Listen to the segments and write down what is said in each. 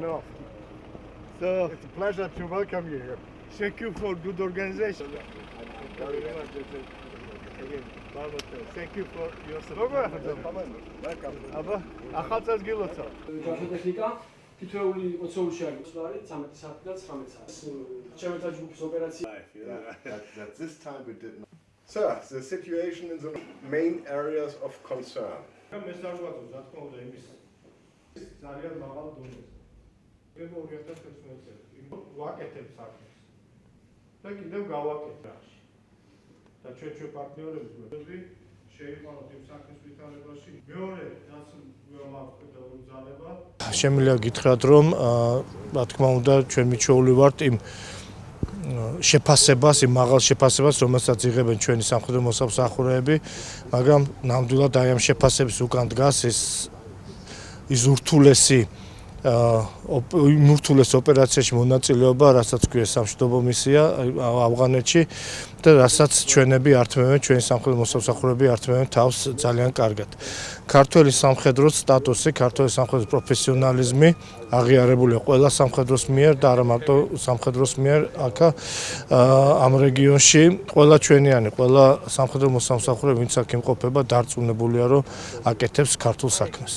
No. So it's a pleasure to welcome you here. Thank you for good organization. Very much. Again, thank you for your support. Welcome. Აბა, ახალწელს გილოცავ. ტექნიკა თითოეული ოცოულში არის 13 საათი და 19 საათი. ჩემეთა ჯგუფის ოპერაცია. That this time we did not. So, the situation in the main areas of concern. მე სარგბაძო რა თქმა უნდა იმის ძალიან მაღალ დონეზე. მე 2016 წელს ვაკეთებ საქმეს. და კიდევ გავაკეთე რაში. და ჩვენ პარტნიორებს გვერდები შეიყვანოთ იმ საქმის ვითარებაში. მეორე რაც გვაქვს პედაგოგური ძალება. შემიძლია გითხრათ რომ რა თქმა უნდა ჩვენ მიჩვეული ვართ იმ შეფასებას, იმ მაღალ შეფასებას, რომელსაც იღებენ ჩვენი სამხედრო მოსამსახურეები, მაგრამ ნამდვილად აი ამ შეფასების უკან დგას ის ურთულესი ოპერაციაში მონაწილეობა, რასაც ქვია სამშვიდობო მისია ავღანეთში და რასაც ჩვენები ართმევენ, ჩვენი სამხედრო მოსამსახურეები ართმევენ თავს ძალიან კარგად. ქართველი სამხედროს სტატუსი, ქართველი სამხედროს პროფესიონალიზმი აღიარებულია ყველა სამხედროს მიერ და არა მარტო სამხედროს მიერ აქ ამ რეგიონში ყველა ჩვენიანი, ყველა სამხედრო მოსამსახურე, ვინც აქ იმყოფება, დარწმუნებულია, რომ აკეთებს ქართულ საქმეს.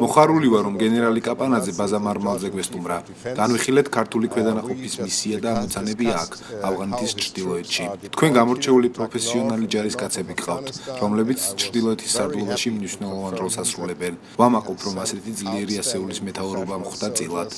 მოხარული ვარ, რომ გენერალი კაპანაძე ბაზა მარმალზე გვესტუმრა. განვიხილეთ ქართული ქვედანაყოფის მისია და ამოცანები აქ, ავღანეთის ჩრდილოეთში. თქვენ გამორჩეული პროფესიონალი ჯარისკაცები გყავთ, რომლებიც ჩრდილოეთის სარდლობაში მნიშვნელოვან როლს ასრულებენ. ვამაყობ, რომ ასეთი ძლიერი ასეულის მეთაურობა მოხდა წილად.